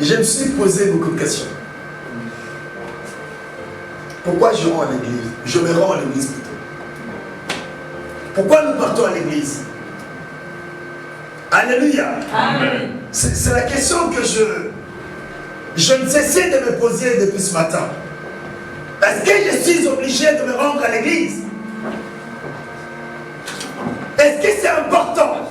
je me suis posé beaucoup de questions. Pourquoi je rends à l'église? Je me rends à l'église plutôt. Pourquoi nous partons à l'église? Alléluia. Amen. C'est la question que je ne cessais de me poser depuis ce matin. Est-ce que je suis obligé de me rendre à l'église? Est-ce que c'est important?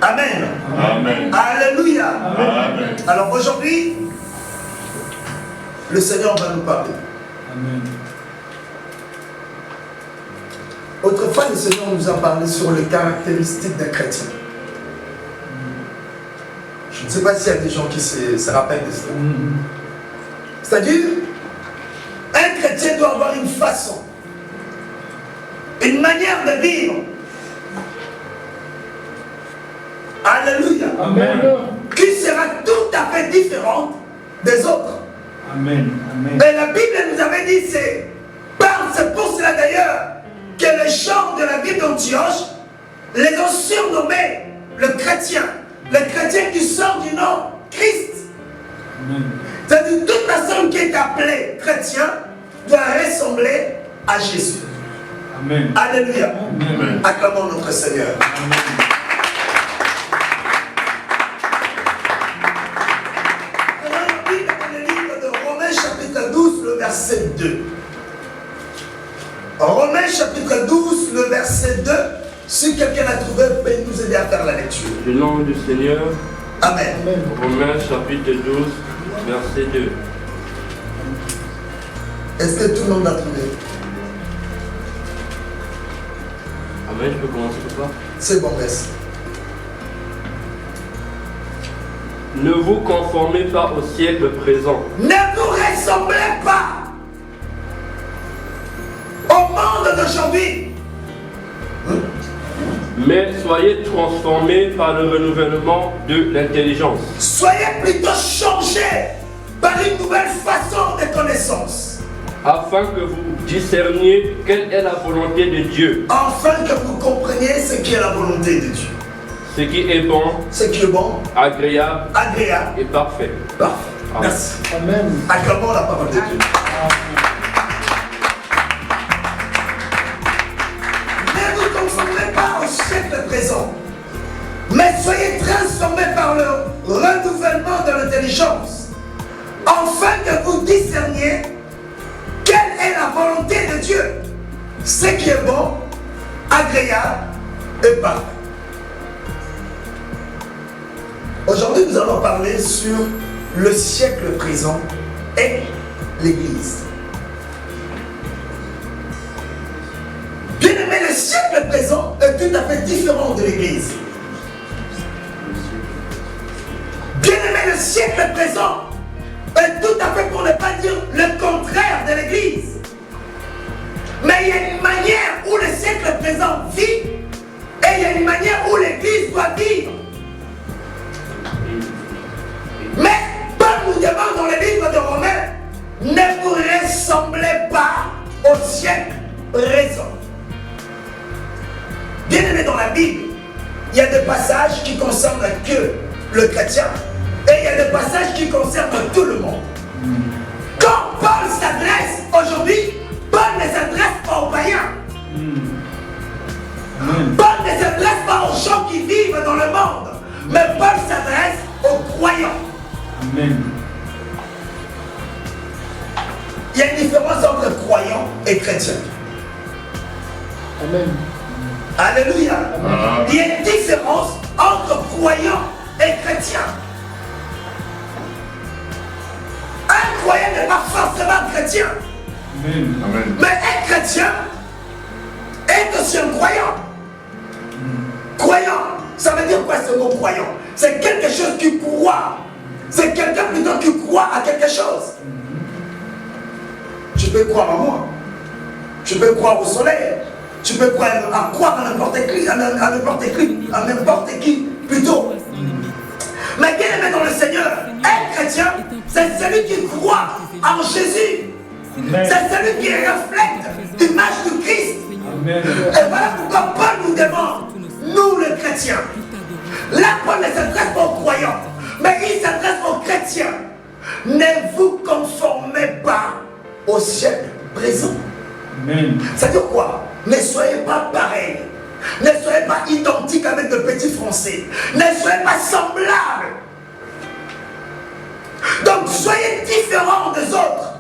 Amen. Amen. Alléluia. Amen. Alors aujourd'hui, le Seigneur va nous parler. Amen. Autrefois, le Seigneur nous a parlé sur les caractéristiques d'un chrétien. Je ne sais pas s'il y a des gens qui se rappellent de cela. C'est-à-dire, un chrétien doit avoir une façon, une manière de vivre. Alléluia. Amen. Qui sera tout à fait différente des autres. Amen. Amen. Mais la Bible nous avait dit, c'est pour cela d'ailleurs que les gens de la ville d'Antioche les ont surnommés le chrétien qui sort du nom Christ. Amen. C'est-à-dire toute personne qui est appelée chrétien doit ressembler à Jésus. Amen. Alléluia. Amen. Acclamons notre Seigneur. Amen. Dans le livre de Romains chapitre 12, le verset 2. Romains chapitre 12, le verset 2. Si quelqu'un l'a trouvé, peut nous aider à faire la lecture. Du nom du Seigneur. Amen. Romains chapitre 12, verset 2. Est-ce que tout le monde l'a trouvé? Amen, je peux commencer par ça. C'est bon, merci. Ne vous conformez pas au siècle présent, Ne vous ressemblez pas au monde d'aujourd'hui. mais soyez transformés par le renouvellement de l'intelligence, Soyez plutôt changés par une nouvelle façon de connaissance, afin que vous discerniez quelle est la volonté de Dieu, afin que vous compreniez ce qui est la volonté de Dieu. ce qui est bon, Ce qui est bon, agréable agréable, et parfait. parfait. Amen. Merci. Amen. Acclamons la parole de Dieu. Ne vous conformez pas au siècle présent, mais soyez transformés par le renouvellement de l'intelligence, afin que vous discerniez quelle est la volonté de Dieu, ce qui est bon, agréable et parfait. Aujourd'hui, nous allons parler sur le siècle présent et l'Église. Bien aimé, le siècle présent est tout à fait différent de l'Église. Bien aimé, le siècle présent est tout à fait, pour ne pas dire le contraire de l'Église. Mais il y a une manière où le siècle présent vit et il y a une manière où l'Église doit vivre. Mais Paul nous demande dans le livre de Romains, ne vous ressemblez pas au siècle présent. Bien aimé, dans la Bible, il y a des passages qui concernent que le chrétien et il y a des passages qui concernent tout le monde. Quand Paul s'adresse aujourd'hui, Paul ne s'adresse pas aux païens. Paul ne s'adresse pas aux gens qui vivent dans le monde, mais Paul s'adresse aux croyants. Amen. Il y a une différence entre croyants et chrétiens. Amen. Alléluia. Amen. Il y a une différence entre croyants et chrétiens. Un croyant n'est pas forcément chrétien, Amen. Amen. mais un chrétien est aussi un croyant. Croyant, ça veut dire quoi ce mot croyant? C'est quelque chose qui croit. C'est quelqu'un plutôt qui croit à quelque chose. Tu peux croire en moi. Tu peux croire au soleil. Tu peux croire à n'importe qui, plutôt. Mais bien aimé dans le Seigneur, un chrétien, c'est celui qui croit en Jésus. C'est celui qui reflète l'image du Christ. Amen. Et voilà pourquoi Paul nous demande, nous les chrétiens. Là, Paul ne Amen. Ça veut dire quoi? Ne soyez pas pareils. Ne soyez pas identiques avec de petits Français. Ne soyez pas semblables. Donc soyez différents des autres.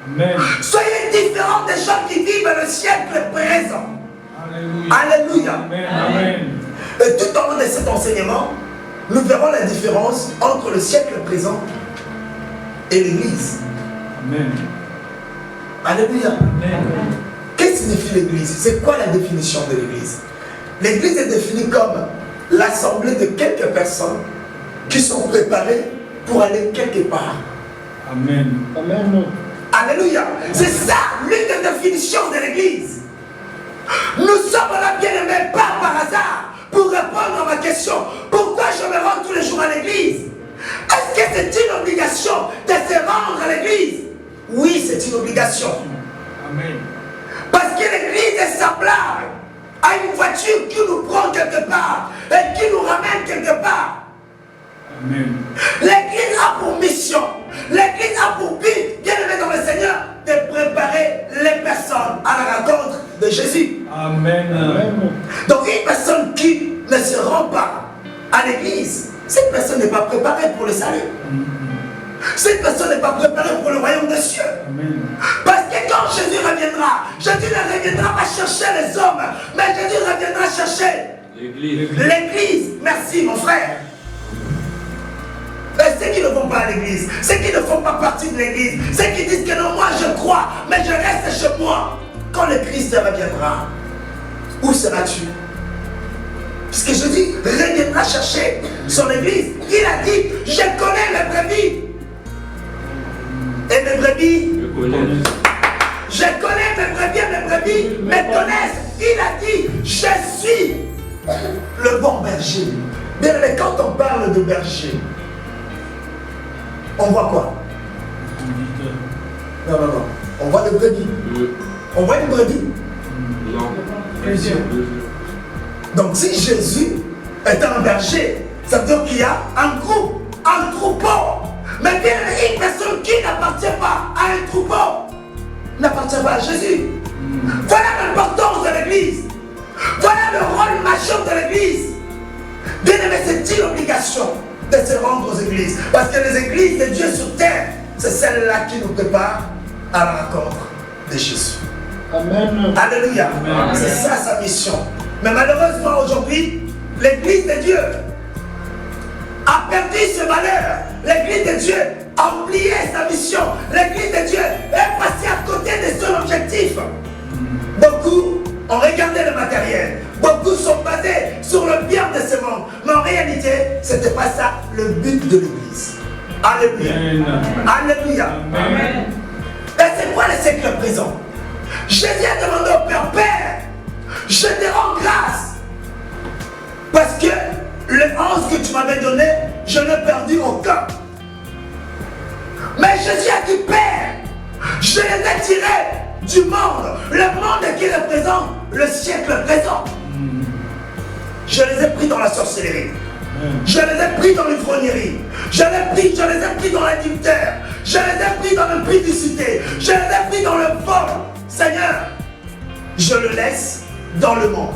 Amen. Soyez différents des gens qui vivent le siècle présent. Alléluia. Alléluia. Amen. Amen. Et tout au long de cet enseignement, nous verrons la différence entre le siècle présent et l'Église. Amen. Alléluia. Amen. Qu'est-ce que signifie l'Église? C'est quoi la définition de l'Église? L'Église est définie comme l'assemblée de quelques personnes qui sont préparées pour aller quelque part. Amen. Amen. Alléluia. C'est ça l'une des définitions de l'Église. Nous sommes là, bien-aimés, pas par hasard, pour répondre à ma question. Pourquoi je me rends tous les jours à l'église? Est-ce que c'est une obligation de se rendre à l'église? Oui, c'est une obligation. Amen. Parce que l'église est semblable à une voiture qui nous prend quelque part et qui nous ramène quelque part. Amen. L'église a pour mission, l'église a pour but, bien aimé dans le Seigneur, de préparer les personnes à la rencontre de Jésus. Amen. Amen. Donc une personne qui ne se rend pas à l'église, cette personne n'est pas préparée pour le salut. Cette personne n'est pas préparée pour le royaume des cieux. Amen. Parce que quand Jésus reviendra, Jésus ne reviendra pas chercher les hommes, mais Jésus reviendra chercher L'Église. l'église. Merci mon frère. Mais ceux qui ne vont pas à l'église, ceux qui ne font pas partie de l'église, ceux qui disent que non, moi je crois, mais je reste chez moi. Quand le Christ reviendra, où seras-tu? Puisque Jésus reviendra chercher son église. Il a dit, je connais mes brebis. Et mes brebis, Je connais. je connais mes brebis me connaissent. Il a dit, je suis le bon berger. Bien, mais quand on parle de berger, on voit quoi? Non, non, non. On voit des brebis. On voit une brebis. Non. Plusieurs. Donc si Jésus est un berger, ça veut dire qu'il y a un groupe, un troupeau. Mais bien une personne qui n'appartient pas à un troupeau n'appartient pas à Jésus. Voilà l'importance de l'église. Voilà le rôle majeur de l'église. Bien aimé, c'est une obligation de se rendre aux églises. Parce que les églises de Dieu sur terre, c'est celle-là qui nous prépare à la rencontre de Jésus. Amen. Alléluia. Amen. C'est ça sa mission. Mais malheureusement aujourd'hui, l'église de Dieu a perdu ce valeur. L'église de Dieu a oublié sa mission. L'église de Dieu est passée à côté de son objectif. Beaucoup ont regardé le matériel. Beaucoup sont basés sur le bien de ce monde. Mais en réalité, ce n'était pas ça le but de l'église. Alléluia. Amen. Alléluia. Amen. Et c'est quoi le siècle présent? Jésus a demandé au Père, Père, je te rends grâce. Parce que les 11 que tu m'avais donné, je n'ai perdu aucun. Mais Jésus a dit, Père, je les ai tirés du monde. Le monde qui représente le siècle présent. Je les ai pris dans la sorcellerie. Je les ai pris dans l'ivrognerie. Je les ai pris dans l'adultère. Je les ai pris dans l'impudicité. Je les ai pris dans le vol. Seigneur, je le laisse dans le monde.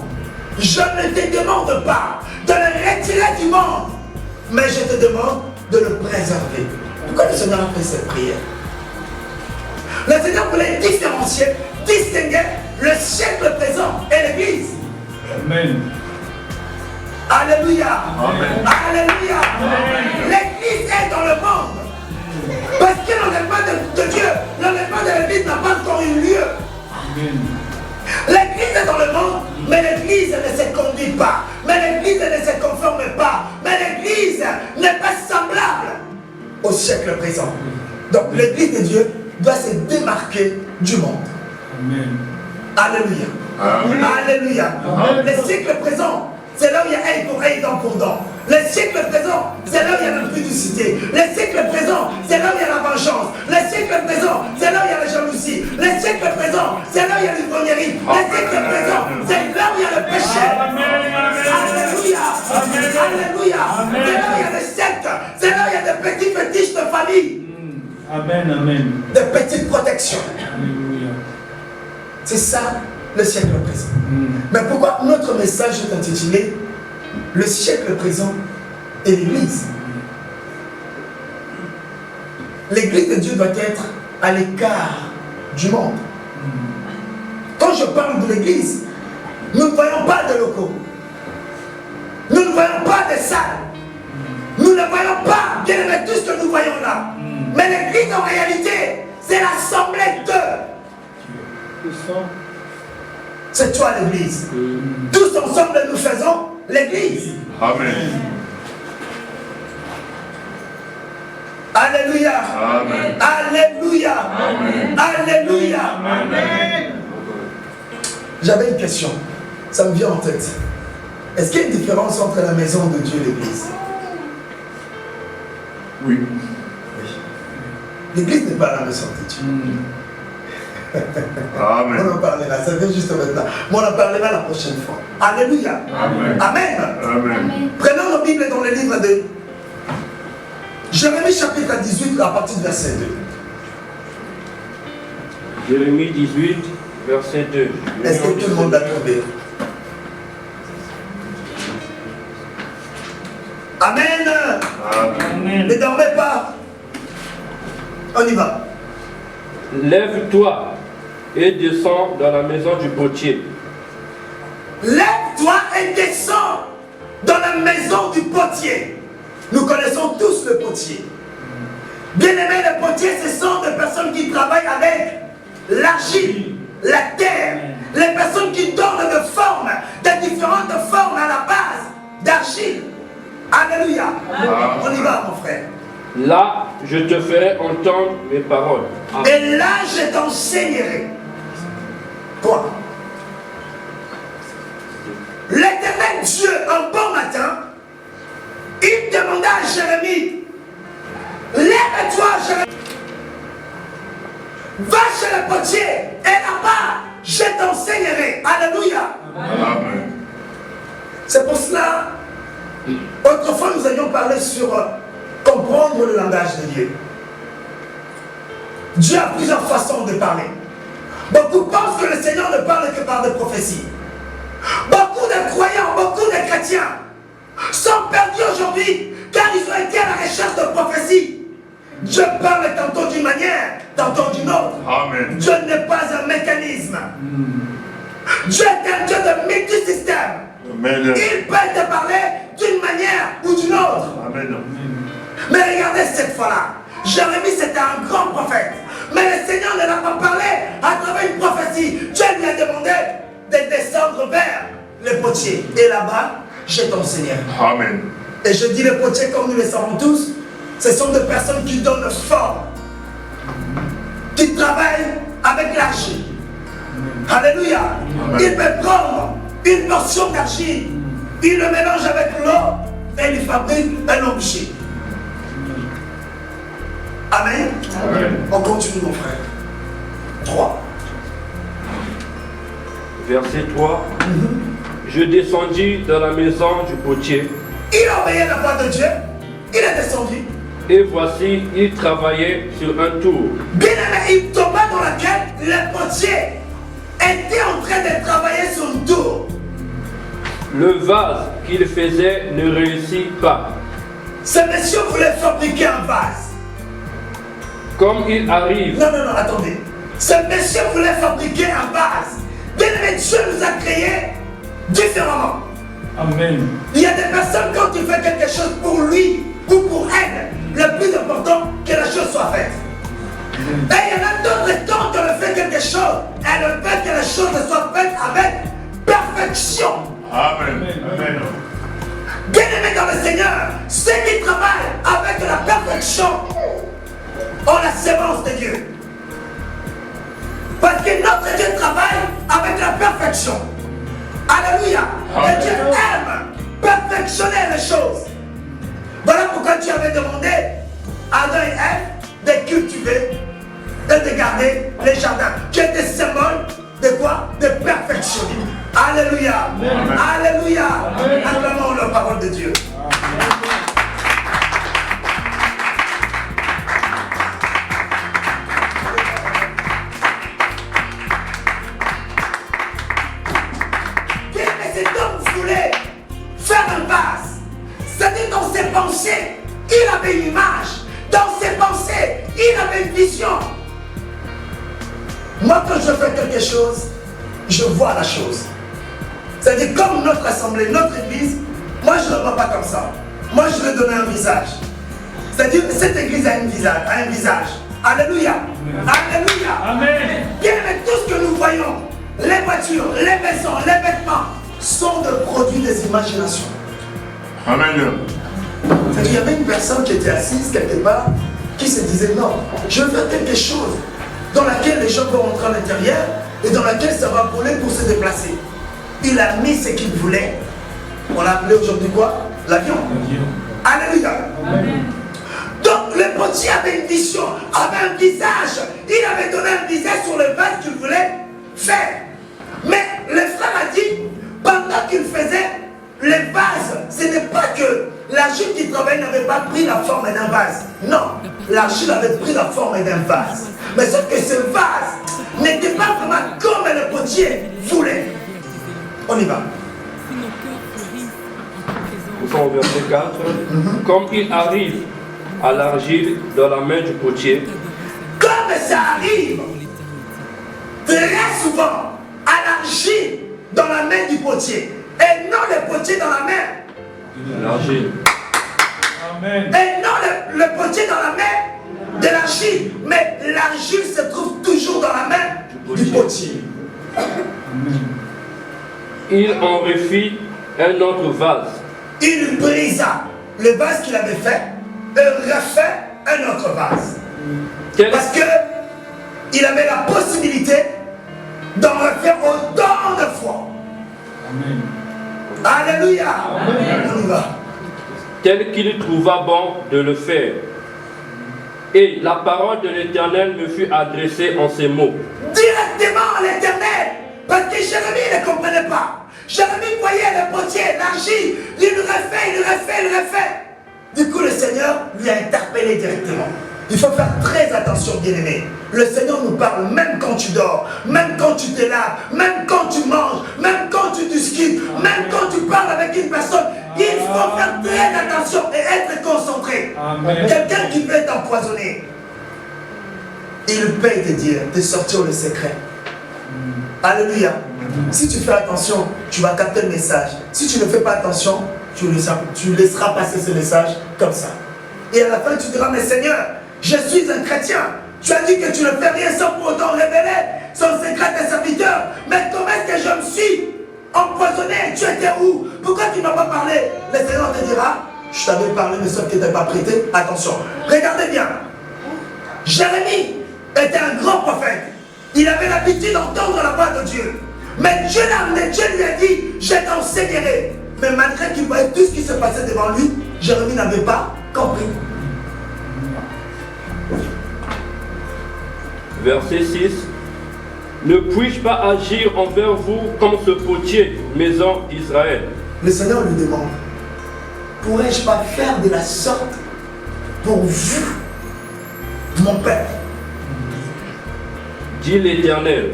Je ne te demande pas de le retirer du monde, mais je te demande de le préserver. Pourquoi le Seigneur a fait cette prière? Le Seigneur voulait différencier, distinguer le siècle présent et l'église. Amen. Alléluia. Amen. Alléluia. L'église est dans le monde. Parce que l'enlèvement de Dieu, l'enlèvement de l'église n'a pas encore eu lieu. Amen. L'église est dans le monde, mais l'église ne se conduit pas. Mais l'église ne se conforme pas. Mais l'église n'est pas semblable au siècle présent. Donc l'église de Dieu doit se démarquer du monde. Amen. Alléluia. Amen. Alléluia. Amen. Le siècle présent, c'est là où il y a œil pour œil, dent pour dent. Le siècle présent, c'est là où il y a l'impudicité. Le siècle présent, c'est là où il y a la vengeance. Le siècle présent, c'est là où il y a la jalousie. Le siècle présent, c'est là où il y a l'ivrognerie. Le siècle présent, c'est là où il y a le péché. Alléluia. Alléluia. C'est là où il y a des sectes. C'est là où il y a des petits fétiches de famille. Amen. Amen. De petites protections. Alléluia. C'est ça le siècle présent. Mais pourquoi notre message est intitulé le siècle présent et l'Église? L'Église de Dieu doit être à l'écart du monde. Quand je parle de l'Église, nous ne voyons pas de locaux. Nous ne voyons pas de salles. Nous ne voyons pas, bien aimé, tout ce que nous voyons là. Mais l'Église en réalité, c'est l'assemblée de. C'est toi l'Église. Tous ensemble nous faisons l'Église. Amen. Alléluia. Amen. Alléluia. Amen. Alléluia. Amen. J'avais une question. Ça me vient en tête. Est-ce qu'il y a une différence entre la maison de Dieu et l'Église? Oui. L'Église n'est pas la maison de Dieu. Amen. On en parlera, ça fait juste maintenant. Mais on en parlera la prochaine fois. Alléluia. Amen. Amen. Amen. Prenons nos Bibles dans le livre de Jérémie chapitre 18 à partir du verset 2. Jérémie 18, verset 2. Est-ce que tout le monde l'a trouvé? Amen. Amen. Ne dormez pas. On y va. Lève-toi et descends dans la maison du potier. Lève-toi et descends dans la maison du potier. Nous connaissons tous le potier. Bien-aimés, le potier, ce sont des personnes qui travaillent avec l'argile, la terre. Les personnes qui donnent de formes, de différentes formes à la base d'argile. Alléluia. On y va, mon frère. Là, je te ferai entendre mes paroles. Et là, je t'enseignerai. Quoi? L'Éternel Dieu, un bon matin, il demanda à Jérémie, lève-toi, Jérémie. Va chez le potier, et là-bas, je t'enseignerai. Alléluia. Amen. C'est pour cela, autrefois nous avions parlé sur comprendre le langage de Dieu. Dieu a plusieurs façons de parler. Beaucoup pensent que le Seigneur ne parle que par des prophéties. Beaucoup de croyants, beaucoup de chrétiens sont perdus aujourd'hui car ils ont été à la recherche de prophéties. Dieu parle tantôt d'une manière, tantôt d'une autre. Amen. Dieu n'est pas un mécanisme. Dieu est un Dieu de multisystème. Amen. Il peut te parler d'une manière ou d'une autre. Amen. Mais regardez cette fois-là. Jérémie c'était un grand prophète. Mais le Seigneur ne l'a pas parlé à travers une prophétie. Dieu lui a demandé de descendre vers le potier. Et là-bas, je t'enseignerai. Amen. Et je dis le potier comme nous le savons tous, ce sont des personnes qui donnent forme, qui travaillent avec l'argile. Alléluia. Il peut prendre une portion d'argile, il le mélange avec l'eau et il fabrique un objet. Amen. Amen. On continue mon frère. 3. Verset 3. Je descendis dans la maison du potier. Il a obéi la voix de Dieu, il est descendu. Et voici, il travaillait sur un tour. Bien aimé, il tomba dans laquelle le potier était en train de travailler sur une tour. Le vase qu'il faisait ne réussit pas. Ce monsieur voulait fabriquer un vase. Comme il arrive, Non, attendez. Ce monsieur voulait fabriquer un vase. Bien aimé, Dieu nous a créés différemment. Amen. Il y a des personnes, quand tu fais quelque chose pour lui ou pour elle, le plus important, que la chose soit faite. Et il y en a d'autres, quand on fait quelque chose, elle veut que la chose soit faite avec perfection. Amen. Amen. Bien aimé dans le Seigneur, ceux qui travaillent avec la perfection ont la sémence de Dieu. Parce que notre Dieu travaille avec la perfection. Alléluia. Et Dieu aime perfectionner les choses. Voilà pourquoi Dieu avait demandé à Adam et Ève de cultiver et de garder les jardins, qui étaient symbole de quoi? De perfection. Alléluia. Amen. Alléluia. Acclamons la parole de Dieu. chose, je vois la chose. C'est-à-dire, comme notre assemblée, notre église, moi je ne le vois pas comme ça. Moi je lui ai donné un visage. C'est-à-dire, cette église a un visage. Alléluia. Alléluia. Amen. Bien, mais tout ce que nous voyons, les voitures, les maisons, les vêtements, sont des produits des imaginations. Amen. C'est-à-dire, il y avait une personne qui était assise quelque part, qui se disait non, je veux faire quelque chose dans laquelle les gens vont rentrer à l'intérieur et dans laquelle ça va voler pour se déplacer. Il a mis ce qu'il voulait. On l'a appelé aujourd'hui quoi? L'avion. Alléluia. Amen. Donc le potier avait une vision, avait un visage. Il avait donné un visage sur le vase qu'il voulait faire. Mais le frère a dit, pendant qu'il faisait les vases, ce n'est pas que l'argile qui travaillait n'avait pas pris la forme d'un vase. Non, l'argile avait pris la forme d'un vase. Mais sauf que ce vase n'était pas vraiment comme le potier voulait. On y va. Nous sommes au verset 4. Comme il arrive à l'argile dans la main du potier, Comme ça arrive très souvent à l'argile dans la main du potier et non le potier dans la main. l'argile. Amen. Et non le potier dans la main de l'argile. Mais l'argile se trouve toujours dans la main du potier. Il en refit un autre vase. Il brisa le vase qu'il avait fait et refait un autre vase. Parce que il avait la possibilité d'en refaire autant de fois. Amen. Alléluia. Amen. On y va. Tel qu'il trouva bon de le faire. Et la parole de l'Éternel me fut adressée en ces mots. Directement à l'Éternel. Parce que Jérémie ne comprenait pas. Jérémie voyait le potier, l'argile. Il le refait. Du coup, le Seigneur lui a interpellé directement. Il faut faire très attention, bien-aimé. Le Seigneur nous parle même quand tu dors, même quand tu te laves, même quand tu manges, même quand tu discutes, même quand tu parles avec une personne. Il faut faire très attention et être concentré. Amen. Quelqu'un qui peut t'empoisonner, il peut te dire de sortir le secret. Alléluia. Si tu fais attention, tu vas capter le message. Si tu ne fais pas attention, tu laisseras passer ce message comme ça. Et à la fin, tu diras, mais Seigneur, je suis un chrétien. Tu as dit que tu ne fais rien sans pour autant révéler son secret à tes serviteurs. Mais comment est-ce que je me suis empoisonné? Tu étais où? Pourquoi tu ne m'as pas parlé? Le Seigneur te dira, je t'avais parlé, mais sauf que tu n'as pas prêté attention. Regardez bien. Jérémie était un grand prophète. Il avait l'habitude d'entendre la voix de Dieu. Mais Dieu lui a dit, je t'enseignerai. Mais malgré qu'il voyait tout ce qui se passait devant lui, Jérémie n'avait pas compris. Verset 6. Ne puis-je pas agir envers vous comme ce potier, maison d'Israël? Le Seigneur lui demande, pourrais-je pas faire de la sorte pour vous, mon Père? Dit l'Éternel.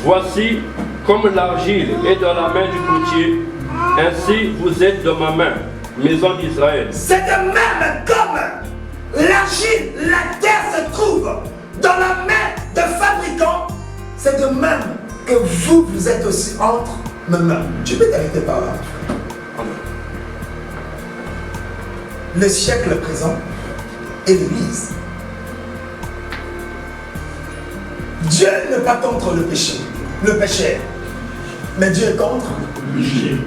Voici, comme l'argile est dans la main du potier, ainsi vous êtes dans ma main, maison d'Israël. C'est de même comme l'argile, la terre se trouve dans la main de fabricant, c'est de même que vous êtes aussi entre mes mains. Tu peux t'arrêter par là. Le siècle présent et l'Église. Dieu n'est pas contre le péché, mais Dieu est contre le péché.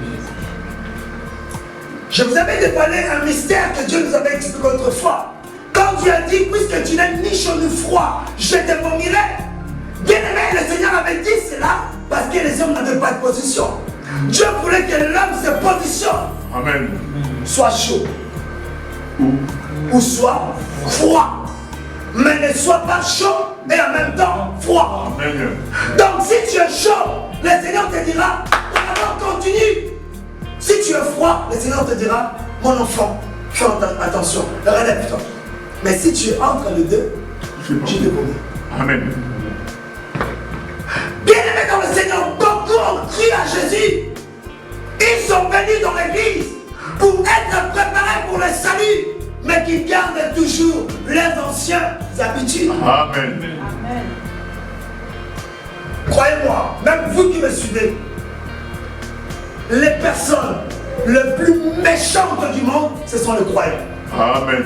Je vous avais dévoilé un mystère que Dieu nous avait expliqué autrefois. Quand Dieu a dit, puisque tu n'es ni chaud ni froid, je te vomirai. Bien aimé, le Seigneur avait dit cela parce que les hommes n'avaient pas de position. Dieu voulait que l'homme se positionne. Amen. Soit chaud ou soit froid. Mais ne sois pas chaud et en même temps froid. Amen. Donc si tu es chaud, le Seigneur te dira, alors continue. Si tu es froid, le Seigneur te dira, mon enfant, fais attention, relève-toi. Mais si tu es entre les deux, tu te vomis. Amen. Bien aimé dans le Seigneur, beaucoup ont cru à Jésus. Ils sont venus dans l'église pour être préparés pour le salut, mais qui gardent toujours leurs anciennes habitudes. Amen. Croyez Croyez-moi, même vous qui me suivez, les personnes les plus méchantes du monde, ce sont les croyants. Amen.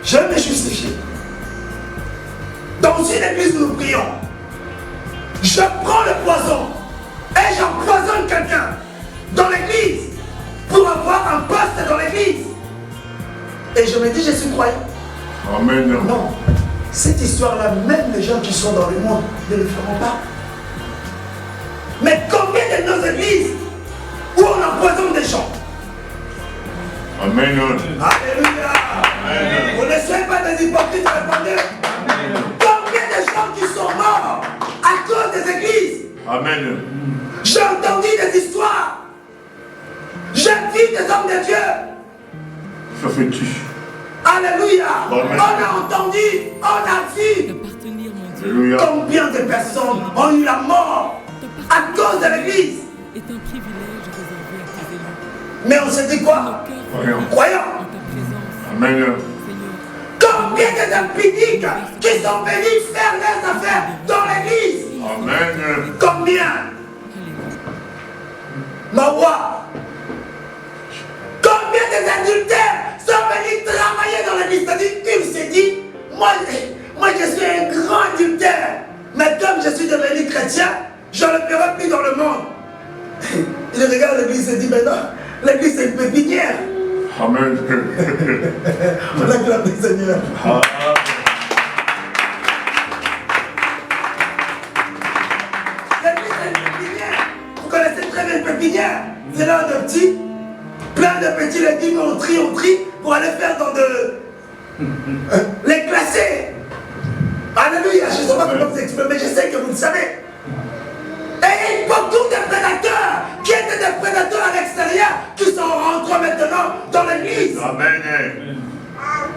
Je vais me justifier. Dans une église où nous prions, je prends le poison et j'empoisonne quelqu'un dans l'église pour avoir un poste dans l'église. Et je me dis, je suis croyant. Amen. Non. Cette histoire-là, même les gens qui sont dans le monde ne le feront pas. Mais combien de nos églises où on empoisonne des gens? Amen. Alléluia. Vous ne soyez pas des hypocrites, répondez. Combien de gens qui sont morts à cause des églises? Amen. J'ai entendu des histoires. J'ai vu des hommes de Dieu. Ça fait tu. Alléluia. Amen. On a entendu, on a vu. D'appartenir, mon Dieu, Alléluia. Combien de personnes ont eu la mort à cause de l'église? est un privilège réservé à tes élus. Mais on s'est dit quoi? Nos cœurs Croyant. Croyants. en ta présence, Amen. Seigneur. Combien des impudiques qui sont venus faire leurs affaires dans l'église? Amen. Combien? Alléluia. Mawa. Combien des adultères sont venus travailler dans l'église? C'est-à-dire, il s'est dit, moi je suis un grand adultère, mais comme je suis devenu chrétien, je ne le ferai plus dans le monde. Il regarde l'église et se dit, mais non, l'église c'est une pépinière. Amen. On acclame le Seigneur. L'église c'est une pépinière. Vous connaissez très bien une pépinière. C'est là de petits, plein de petits légumes, on trie pour aller faire dans de... les classer. Alléluia, je ne sais pas comment vous exprimer, mais je sais que vous le savez. Et il y a beaucoup de prédateurs qui étaient des prédateurs à l'extérieur qui sont rentrés maintenant dans l'église. Amen.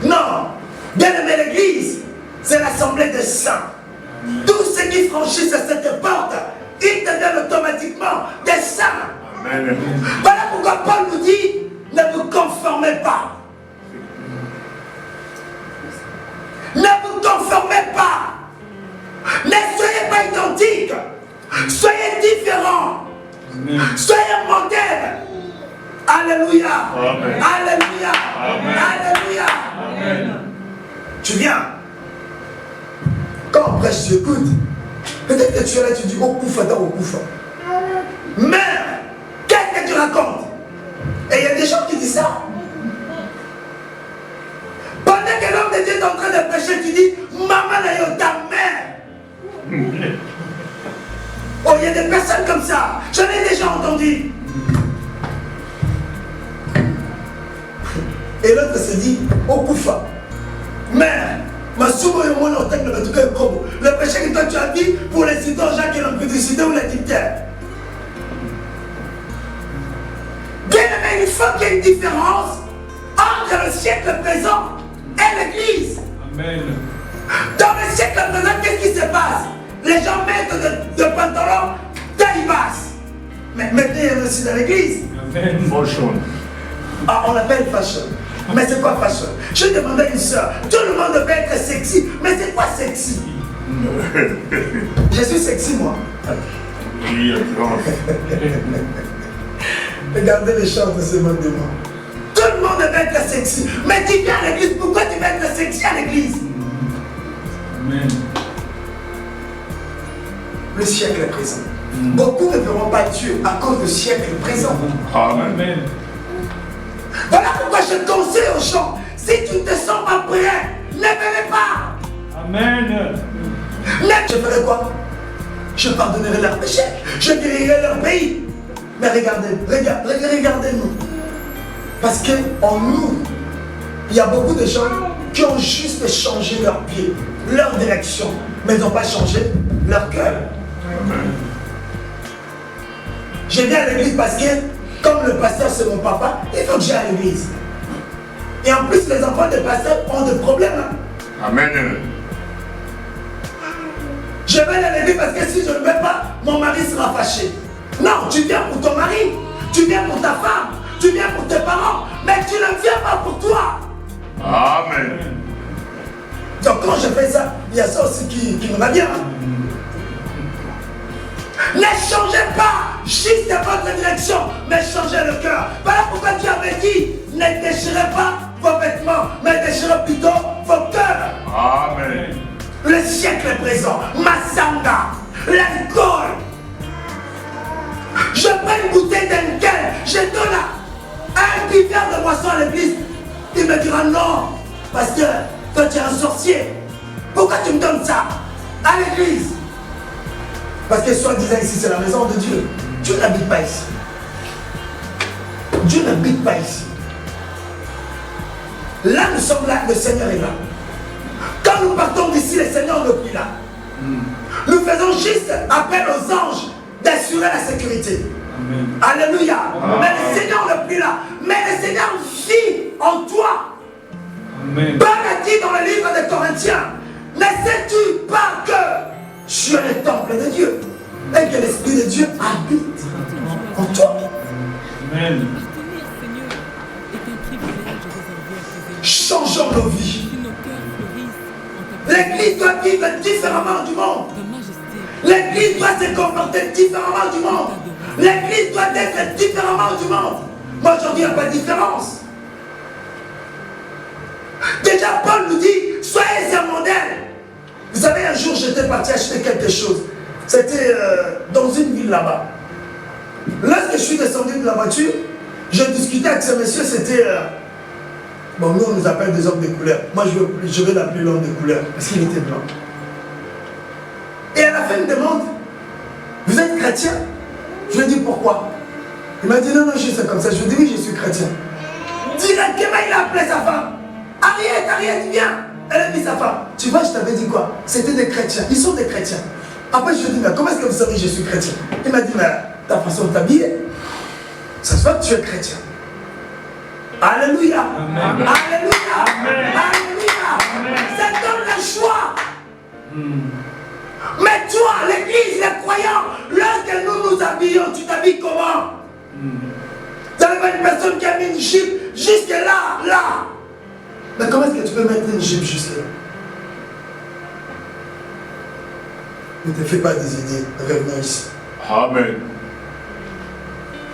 Non, bien aimé, l'église, c'est l'assemblée des saints. Tous ceux qui franchissent cette porte, ils deviennent automatiquement des saints. Amen. Voilà pourquoi Paul nous dit, ne vous conformez pas. Ne vous conformez pas. Ne soyez pas identiques. Soyez différents. Soyez modèles. Alléluia. Amen. Alléluia. Amen. Alléluia. Amen. Tu viens. Quand on prêche, tu écoutes. Peut-être que tu es là, tu dis, oh koufa, dans au koufa. Mère, qu'est-ce que tu racontes? Et il y a des gens qui disent ça. Pendant que l'homme de Dieu est en train de prêcher, tu dis, maman n'a eu ta mère. Oh, il y a des personnes comme ça. J'en ai déjà entendu. Et l'autre se dit, oh koufa. Mère, ma soumo et moi, on t'a le péché que toi tu as dit pour les citons, Jacques et l'impudicité ou l'adultère. Bien aimé, il faut qu'il y ait une différence entre le siècle présent et l'église. Amen. Dans le siècle présent, qu'est-ce qui se passe? Les gens mettent de pantalons taille basse. Mais maintenant aussi dans l'église. Amen. Fashion. Ah, on l'appelle fashion. Mais c'est quoi fashion? Je demandais à une soeur, tout le monde veut être sexy. Mais c'est quoi sexy? Je suis sexy moi. Oui, grand. Regardez les chants de ce monde de moi. Tout le monde veut être sexy. Mais tu viens à l'église, pourquoi tu veux être sexy à l'église? Amen. Le siècle présent. Beaucoup ne verront pas Dieu à cause du siècle présent. Amen. Amen. Voilà pourquoi je conseille aux gens, si tu ne te sens pas prêt, ne venez pas. Amen. Je ferai quoi? Je pardonnerai leurs péchés, je guérirai leur pays. Mais regardez-nous. Parce qu'en nous, il y a beaucoup de gens qui ont juste changé leur pied, leur direction, mais ils n'ont pas changé leur cœur. Amen. Je viens à l'église parce que, comme le pasteur c'est mon papa, il faut que j'aille à l'église. Et en plus, les enfants des pasteurs ont des problèmes. Hein. Amen. Je vais à l'église parce que si je ne vais pas, mon mari sera fâché. Non, tu viens pour ton mari, tu viens pour ta femme, tu viens pour tes parents, mais tu ne viens pas pour toi. Amen. Donc quand je fais ça, il y a ça aussi qui me va bien. Ne changez pas juste votre direction, mais changez le cœur. Voilà pourquoi Dieu avait dit, ne déchirez pas vos vêtements, mais déchirez plutôt vos cœurs. Amen. Le siècle est présent. Masanga, l'alcool. Je prends une bouteille d'alcool, je donne un buveur de boisson à l'église. Il me dira non, parce que toi tu es un sorcier. Pourquoi tu me donnes ça à l'église? Parce que soi-disant ici c'est la maison de Dieu. Dieu n'habite pas ici. Dieu n'habite pas ici. Là nous sommes là, le Seigneur est là. Quand nous partons d'ici, le Seigneur n'est plus là. Nous faisons juste appel aux anges d'assurer la sécurité. Amen. Alléluia. Amen. Mais le Seigneur n'est plus là. Mais le Seigneur vit en toi. Amen. Paul a dit dans le livre de Corinthiens, ne sais-tu pas que tu es le temple de Dieu et que l'Esprit de Dieu habite en toi? Amen. Appartenir, Seigneur, est un privilège réservé à tes élus. Changeons nos vies. Que nos cœurs fleurissent en ta L'église doit vivre différemment du monde. ta majesté. L'église doit se comporter différemment du monde. L'église doit être différemment du monde. Moi aujourd'hui, il n'y a pas de différence. Déjà, Paul nous dit, soyez un modèle. Vous savez, un jour, j'étais parti acheter quelque chose. C'était dans une ville là-bas. Lorsque je suis descendu de la voiture, je discutais avec ce monsieur, c'était... bon, nous, on nous appelle des hommes de couleur. Moi, je vais l'appeler l'homme de couleur, parce qu'il était blanc. Et à la fin, il me demande, vous êtes chrétien? Je lui ai dit, pourquoi? Il m'a dit, non, non, je suis comme ça. Je lui ai dit, oui, je suis chrétien. Directement, il a appelé sa femme. Ariette, viens. Elle a dit sa femme. Tu vois, je t'avais dit quoi? C'était des chrétiens. Ils sont des chrétiens. Après, je lui ai dit, mais comment est-ce que vous savez que je suis chrétien? Il m'a dit, mais ta façon de t'habiller, ça se voit que tu es chrétien. Alléluia. Amen. Alléluia. Amen. Alléluia. Amen. Ça donne le choix. Mais toi, l'église, les croyants, lorsque nous nous habillons, tu t'habilles comment? Vous n'avez pas une personne qui a mis une jupe jusque là, là. Mais comment est-ce que tu peux mettre une jupe jusque là? Ne te fais pas des idées, revenons ici. Amen.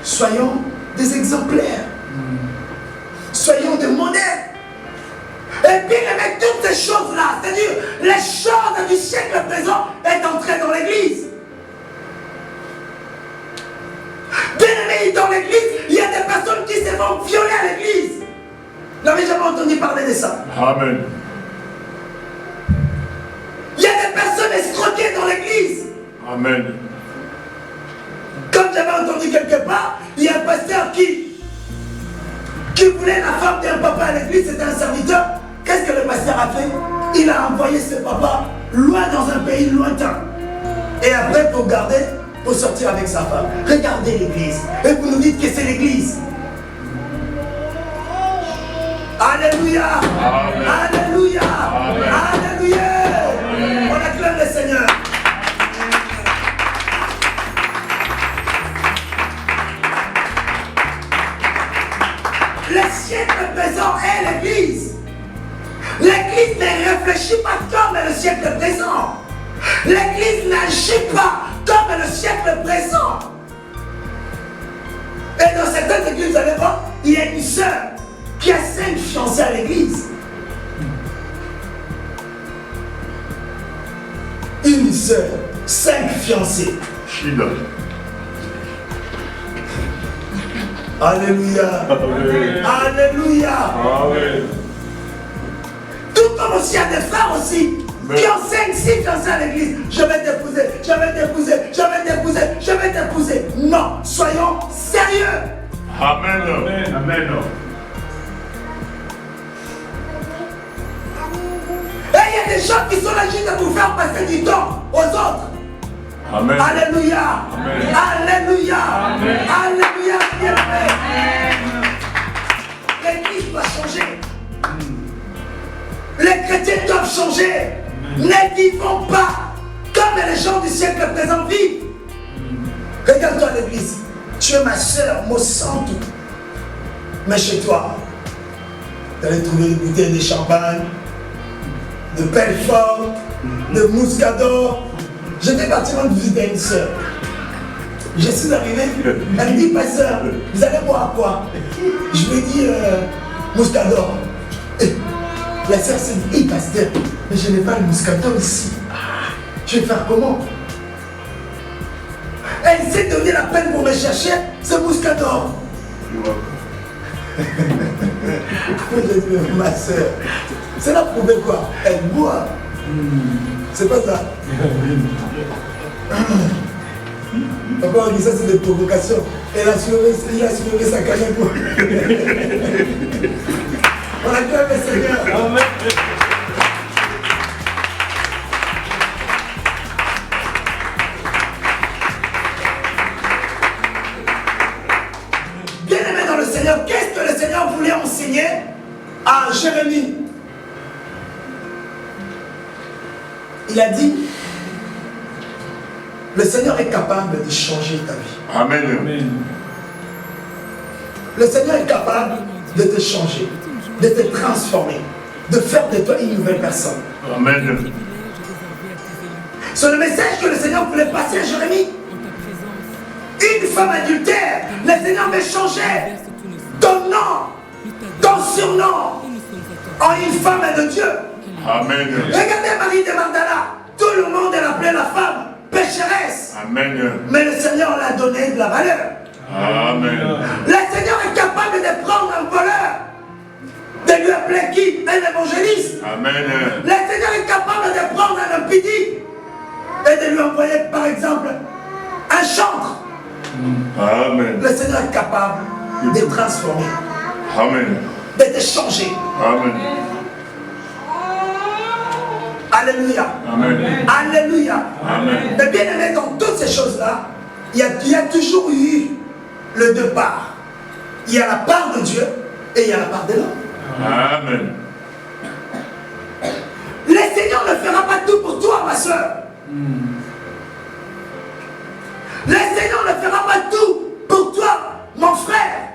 Soyons des exemplaires. Soyons des modèles. Et puis, avec toutes ces choses-là, c'est-à-dire les choses du siècle présent, est entrée dans l'église. Bien-aimés, dans l'église, il y a des personnes qui se font violer à l'église. Vous n'avez jamais entendu parler de ça? Amen. Il y a des personnes escroquées dans l'église. Amen. Comme j'avais entendu quelque part, il y a un pasteur qui voulait la femme d'un papa à l'église, c'était un serviteur. Qu'est-ce que le pasteur a fait? Il a envoyé ce papa loin dans un pays lointain. Et après, pour garder, pour sortir avec sa femme. Regardez l'église. Et vous nous dites que c'est l'église. Alléluia. Amen. Alléluia. Amen. Alléluia. On acclame le Seigneur. Le siècle présent est l'église. L'église ne réfléchit pas comme le siècle présent. L'église n'agit pas comme le siècle présent. Et dans certaines églises, vous allez voir, il y a une sœur qui a 5 fiancés à l'église. Une sœur, 5 fiancés. Shida. Alléluia. Amen. Alléluia. Amen. Tout comme aussi, il y a des frères aussi qui ont 5, 6 fiancés à l'église. Je vais t'épouser, je vais t'épouser, je vais t'épouser, je vais t'épouser. Non, soyons sérieux. Amen. Amen. Amen. Et il y a des gens qui sont là juste pour faire passer du temps aux autres. Amen. Alléluia. Amen. Alléluia. Amen. Alléluia. L'église doit changer. Les chrétiens doivent changer. Ne vivons pas comme les gens du siècle présent vivent. Regarde-toi à l'église. Tu es ma soeur, moi sans tout. Mais chez toi, tu allais trouver une bouteille de champagne, de Belfort, de Mouscador. J'étais parti rendre visite à une soeur. Je suis arrivé, elle me dit, pasteur, vous allez boire quoi? Je lui ai dit, Mouscador. Et la soeur s'est dit, pasteur, mais je n'ai pas le Mouscador ici. Je vais faire comment? Elle s'est donné la peine pour me chercher ce Mouscador. J'ai dit, ma soeur, c'est là prouver quoi? Elle boit. C'est pas ça. Papa on dit ça, c'est des provocations. Elle a soulevé sa canette. On acclame le Seigneur. Amen. Bien-aimé dans le Seigneur, qu'est-ce que le Seigneur voulait enseigner à Jérémie? Il a dit, le Seigneur est capable de changer ta vie. Amen. Le Seigneur est capable de te changer, de te transformer, de faire de toi une nouvelle personne. Amen. C'est le message que le Seigneur voulait passer à Jérémie. Une femme adultère, le Seigneur veut changer ton nom, ton surnom, en une femme de Dieu. Amen. Regardez Marie de Magdala, tout le monde l'appelait la femme pécheresse. Amen. Mais le Seigneur l'a donné de la valeur. Amen. Le Seigneur est capable de prendre un voleur, de lui appeler qui? Un évangéliste. Amen. Le Seigneur est capable de prendre un impidi et de lui envoyer par exemple un chantre. Amen. Le Seigneur est capable de te transformer, Amen. de te changer. Amen. Alléluia. Amen. Alléluia. Amen. Mais bien aimé, dans toutes ces choses-là, il y a toujours eu le deux parts. Il y a la part de Dieu et il y a la part de l'homme. Amen. Le Seigneur ne fera pas tout pour toi, ma soeur. Le Seigneur ne fera pas tout pour toi, mon frère.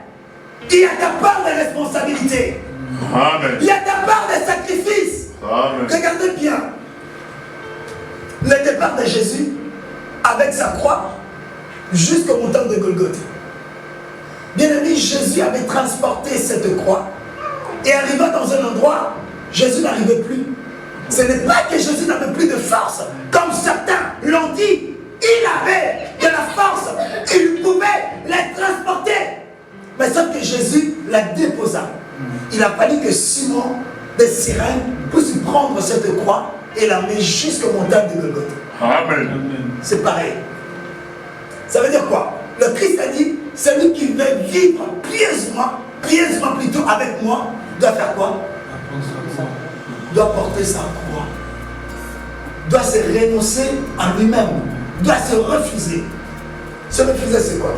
Il y a ta part de responsabilité. Amen. Il y a ta part de sacrifice. Amen. Regardez bien le départ de Jésus avec sa croix jusqu'au montant de Golgotha. Bien aimé, Jésus avait transporté cette croix et arriva dans un endroit, Jésus n'arrivait plus. Ce n'est pas que Jésus n'avait plus de force, comme certains l'ont dit. Il avait de la force, il pouvait la transporter. Mais sauf que Jésus la déposa. Il a fallu que Simon de Cyrène puisse prendre cette croix et la mettre jusqu'au montagne de Golgotha. Amen. C'est pareil. Ça veut dire quoi? Le Christ a dit, celui qui veut vivre pieusement plutôt avec moi, doit faire quoi? Doit porter sa croix. Doit se renoncer à lui-même. Doit se refuser. Se refuser, c'est quoi?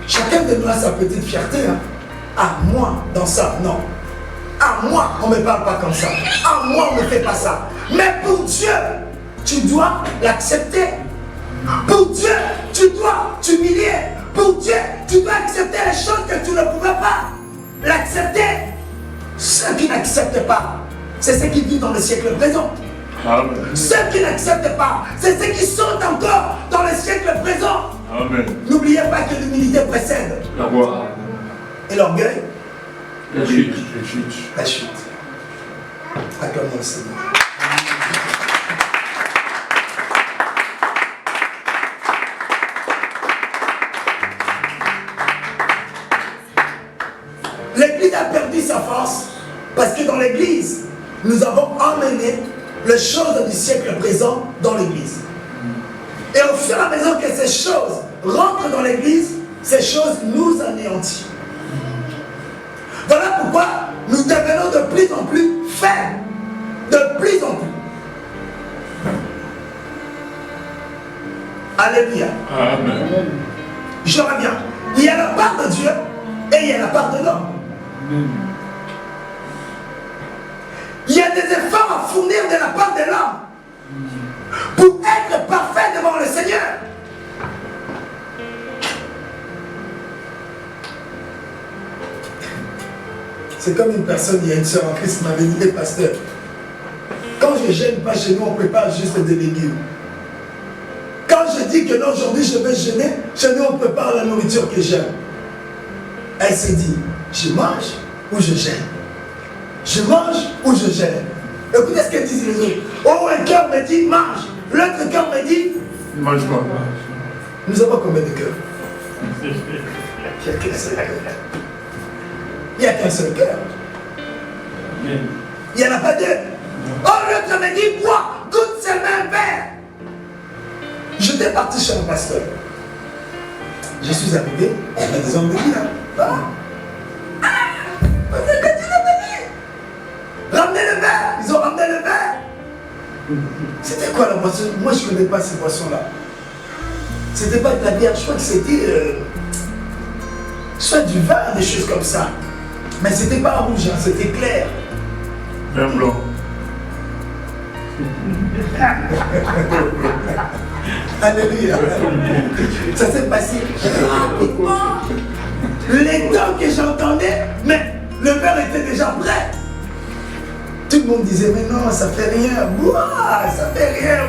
Chacun de nous a sa petite fierté. Hein? Ah, moi, dans ça, non. Ah, moi, on ne me parle pas comme ça. Ah, moi, on ne me fait pas ça. Mais pour Dieu, tu dois l'accepter. Pour Dieu, tu dois t'humilier. Pour Dieu, tu dois accepter les choses que tu ne pouvais pas l'accepter. Ceux qui n'acceptent pas, c'est ceux qui vivent dans le siècle présent. Amen. Ceux qui n'acceptent pas, c'est ceux qui sont encore dans le siècle présent. Amen. N'oubliez pas que l'humilité précède. La voix. Et l'orgueil, La chute. la chute. Acclamons le Seigneur. L'Église a perdu sa force parce que dans l'Église, nous avons emmené les choses du siècle présent dans l'Église. Et au fur et à mesure que ces choses rentrent dans l'Église, ces choses nous anéantissent. Voilà pourquoi nous devenons de plus en plus faibles. De plus en plus. Alléluia. Amen. Je reviens. Il y a la part de Dieu et il y a la part de l'homme. Il y a des efforts à fournir de la part de l'homme pour être parfait devant le Seigneur. C'est comme une personne, il y a une sœur en Christ qui m'avait dit, pasteur, je ne gêne pas chez nous, on prépare juste des légumes. Quand je dis que non, aujourd'hui je vais jeûner, chez nous on prépare la nourriture que j'aime. Elle s'est dit, je mange ou je gêne. Je mange ou je gêne. Écoutez ce que disent les autres. Oh, un cœur me dit, mange. L'autre cœur me dit, Mange pas. nous avons combien de cœurs? Il n'y a qu'un seul cœur. Il n'y a qu'un seul cœur. Amen. Il n'y en a pas deux. Oh, l'autre me dit, bois, goûte seulement un verre. J'étais parti chez un pasteur. Je suis arrivé, il y a des hommes de vie là. Pasteur, qu'est-ce que tu as venu? Ramenez le verre. Ils ont ramené le verre. C'était quoi la boisson? Moi je ne connais pas ces boissons-là. C'était pas de la bière, je crois que c'était soit du vin, des choses comme ça. Mais c'était pas rouge, hein, c'était clair. Vin blanc. Alléluia. Ça s'est passé rapidement. Les temps que j'entendais, mais le verre était déjà prêt. Tout le monde disait, mais non, ça fait rien. Ouah, ça fait rien.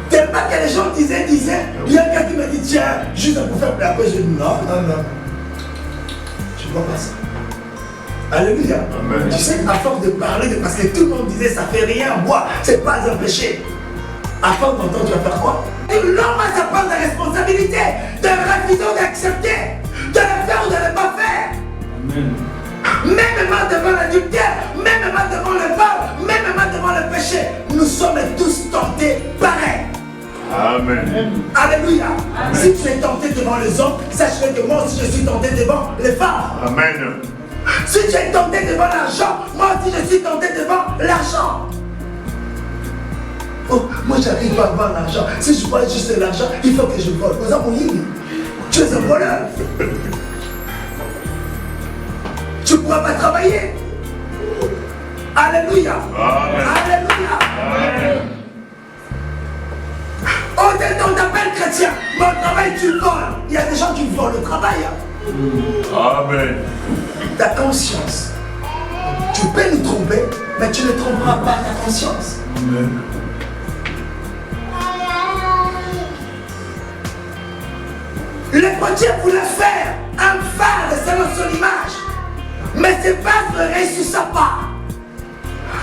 Tellement que les gens disaient, il y a quelqu'un qui m'a dit, tiens, juste pour faire plaisir. Après, j'ai dit, non. Je ne vois pas ça. Alléluia. Amen. Tu sais, à force de parler, parce que tout le monde disait, ça fait rien, bois, c'est pas un péché. À force d'entendre, tu vas faire quoi? L'homme a sa part de responsabilité, de refuser ou d'accepter, de le faire ou de ne pas faire. Amen. Même devant l'adultère, même devant le vol, même devant le péché, nous sommes tous tentés pareil. Amen. Alléluia. Si tu es tenté devant les hommes, sache que moi aussi je suis tenté devant les femmes. Amen. Si tu es tenté devant l'argent, moi aussi je suis tenté devant l'argent. Oh, moi j'arrive pas à avoir l'argent. Si je vois juste l'argent, il faut que je vole. Vous avez tu es un voleur. Tu ne pourras pas travailler. Alléluia. Amen. Alléluia. Amen. Oh, on t'appelle chrétien, mais au travail tu voles. Il y a des gens qui volent le travail. Amen. Ta conscience. Tu peux nous tromper, mais tu ne tromperas pas ta conscience. Amen. Le Potier voulait faire un phare selon son image, mais ses bases ne réussissaient pas.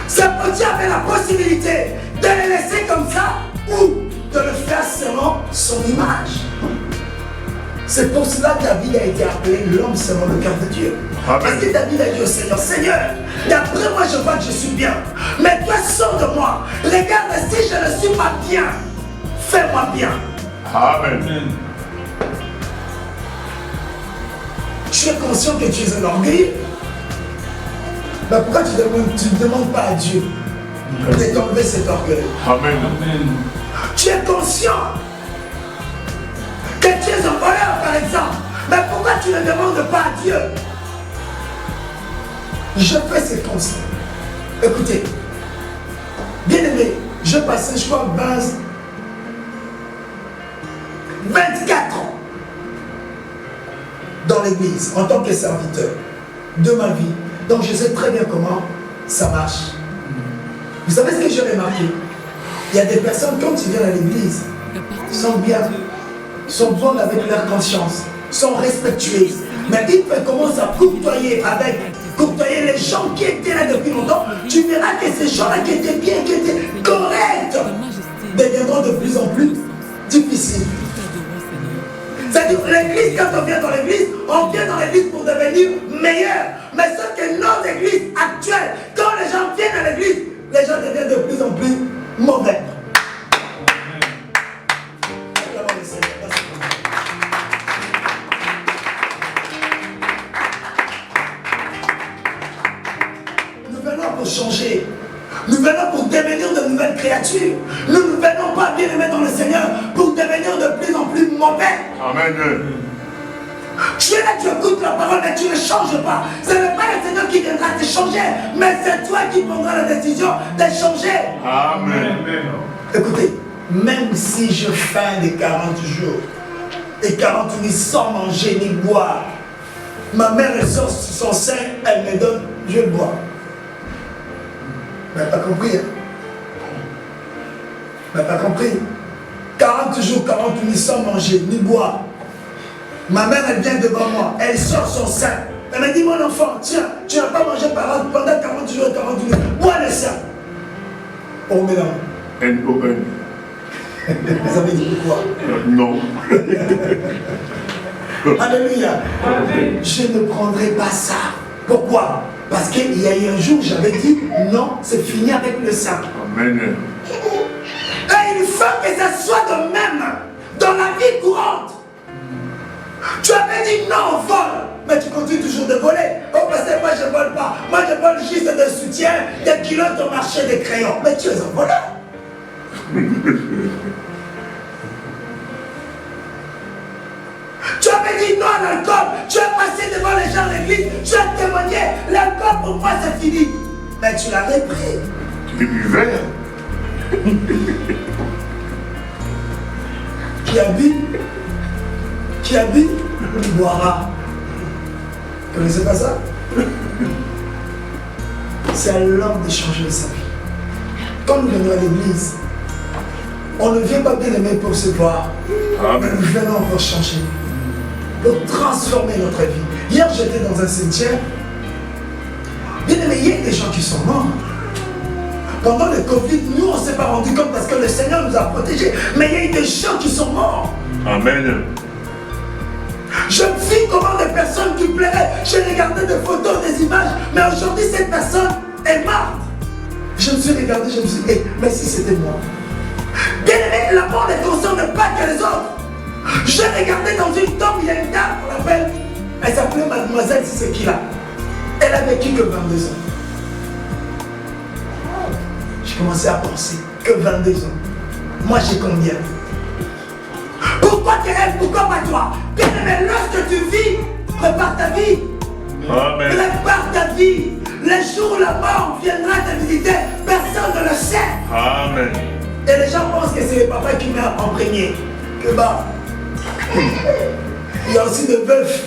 Ce Potier avait la possibilité de le laisser comme ça ou de le faire selon son image. C'est pour cela que David a été appelé l'homme selon le cœur de Dieu. Amen. Parce que David a dit au Seigneur, Seigneur, d'après moi je vois que je suis bien, mais toi sors de moi. Regarde, si je ne suis pas bien, fais-moi bien. Amen. Amen. Tu es conscient que tu es un orgueil? Mais pourquoi tu ne demandes pas à Dieu de t'enlever cet orgueil? Amen. Amen. Tu es conscient que tu es un voleur par exemple. Mais pourquoi tu ne demandes pas à Dieu? Je fais ces constats. Écoutez, bien aimé, je passais, je crois, 24 ans dans l'église en tant que serviteur de ma vie. Donc je sais très bien comment ça marche. Vous savez ce que j'ai remarqué? Il y a des personnes, quand ils viennent à l'église, sont bien, sont bonnes avec leur conscience, sont respectueuses. Mais une fois qu'ils commencent à courtoyer les gens qui étaient là depuis longtemps, tu verras que ces gens-là qui étaient bien, qui étaient corrects, deviendront de plus en plus difficiles. C'est-à-dire l'église, quand on vient dans l'église pour devenir meilleur. Mais sauf que nos églises actuelles, quand les gens viennent à l'église, les gens deviennent de plus en plus mauvais. Nous venons pour changer. Nous venons pour devenir de nouvelles créatures. Nous ne venons pas bien aimer dans le Seigneur pour devenir de plus en plus mauvais. Amen. Tu es là, tu écoutes la parole, mais tu ne changes pas. Ce n'est pas le Seigneur qui viendra te changer, mais c'est toi qui prendras la décision de changer. Amen. Écoutez, même si je faim de 40 jours et 40 nuits sans manger ni boire, ma mère elle sort son sein, elle me donne, je bois. Mais pas compris, hein? Mais pas compris. 40 jours, 40 nuits sans manger, ni boire. Ma mère, elle vient devant moi, elle sort son sein. Elle m'a dit, mon enfant, tiens, tu n'as pas mangé pendant 40 jours et 40 nuits. Bois le sein. Oh, mesdames. N-O-N. Vous avez dit pourquoi? Non. Alléluia. Je ne prendrai pas ça. Pourquoi? Parce qu'il y a eu un jour, j'avais dit, non, c'est fini avec le sang. Amen. Et il faut que ça soit de même dans la vie courante. Tu avais dit non au vol, mais tu continues toujours de voler. Oh, parce que moi je ne vole pas. Moi je vole juste des soutiens, des culottes au marché des crayons. Mais tu es un voleur. Tu avais dit non à l'alcool. Tu as passé devant les gens de l'église. Tu as témoigné. L'alcool pour moi c'est fini. Mais tu l'as repris. Tu buvais. Qui a bu, boira. Vous connaissez pas ça? C'est à l'homme de changer sa vie. Quand nous venons à l'église, on ne vient pas bien aimer pour se voir. Mais nous venons pour changer, pour transformer notre vie. Hier, j'étais dans un cimetière. Bien aimé, il y a des gens qui sont morts. Pendant le Covid, nous, on ne s'est pas rendu compte parce que le Seigneur nous a protégés. Mais il y a eu des gens qui sont morts. Amen. Je vis comment des personnes qui pleuraient. J'ai regardé des photos, des images. Mais aujourd'hui, cette personne est morte. Je me suis regardé, je me suis dit, mais si c'était moi. Bien aimé, la mort ne concerne pas que les autres. J'ai regardé dans une tombe, il y a une dame, on l'appelle. Elle s'appelait Mademoiselle Sisekila. Elle a vécu que 22 ans. J'ai commencé à penser que 22 ans. Moi, j'ai combien? Pourquoi tu es? Pourquoi pas toi? Bien aimé, lorsque tu vis, prépare ta vie. Amen. Prépare ta vie. Le jour où la mort viendra te visiter, personne ne le sait. Amen. Et les gens pensent que c'est les papas qui meurent imprégnés. Que bah, il y a aussi de veufs.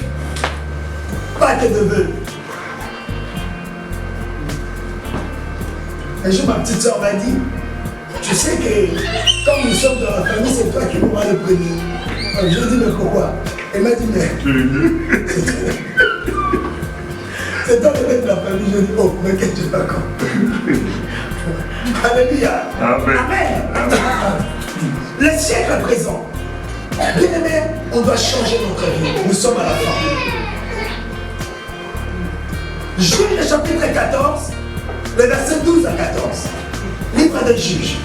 Pas que de veufs. Un jour, ma petite soeur m'a dit, tu sais que comme nous sommes dans la famille, c'est toi qui mourras le premier. Alors, je lui ai dit, mais pourquoi? Elle m'a dit, mais c'est toi le mec de la famille. Je lui ai dit, oh, mais qu'est-ce que tu racontes? Alléluia. Amen. Amen. Le siècle présent. Bien aimé, on doit changer notre vie. Nous sommes à la fin. Juge chapitre 14, le verset 12 à 14. Livre des Juges.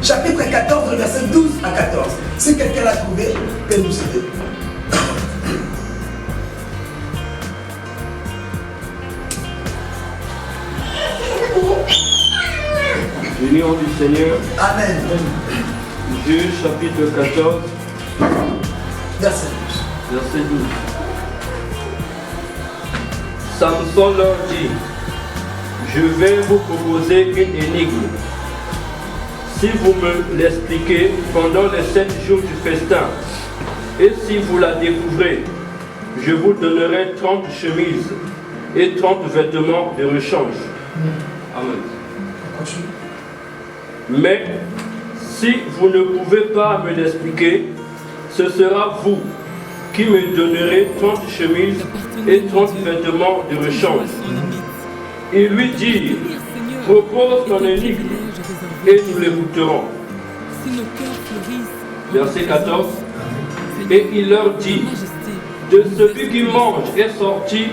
Chapitre 14, le verset 12 à 14. Si quelqu'un l'a trouvé, peut nous aider. L'union du Seigneur. Amen. Juge chapitre 14, Verset verset 12. Samson leur dit, je vais vous proposer une énigme. Si vous me l'expliquez pendant les 7 jours du festin, et si vous la découvrez, je vous donnerai 30 chemises et 30 vêtements de rechange. Amen. Continue. Mais si vous ne pouvez pas me l'expliquer, ce sera vous qui me donnerez 30 chemises et 30 vêtements de rechange. Ils lui dirent, propose ton énigme et nous l'écouterons. Verset 14. Et il leur dit, de celui qui mange est sorti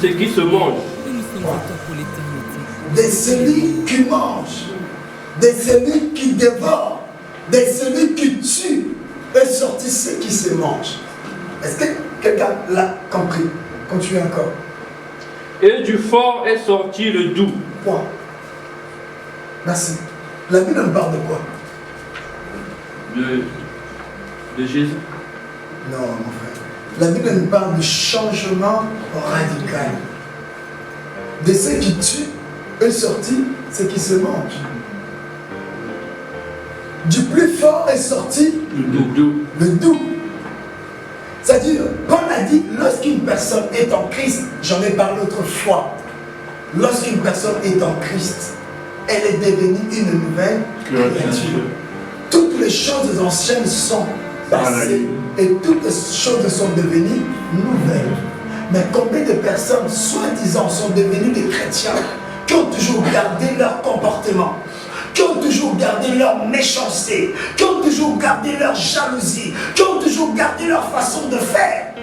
ce qui se mange. De celui qui mange, de celui qui dévore, de celui qui tue, est sorti ce qui se mange. Est-ce que quelqu'un l'a compris? Continue encore. Et du fort est sorti le doux. Point. Merci. La Bible nous parle de quoi? De Jésus. Non, mon frère. La Bible nous parle du changement radical. De ce qui tue est sorti ce qui se mange. Du plus fort est sorti Le doux. le doux. C'est-à-dire, Paul a dit, lorsqu'une personne est en Christ, j'en ai parlé autrefois, Lorsqu'une personne est en Christ, elle est devenue une nouvelle créature. Toutes les choses anciennes sont passées et toutes les choses sont devenues nouvelles. Mais combien de personnes, soi-disant, sont devenues des chrétiens qui ont toujours gardé leur comportement, qui ont toujours gardé leur méchanceté, qui ont toujours gardé leur jalousie, qui ont toujours gardé leur façon de faire?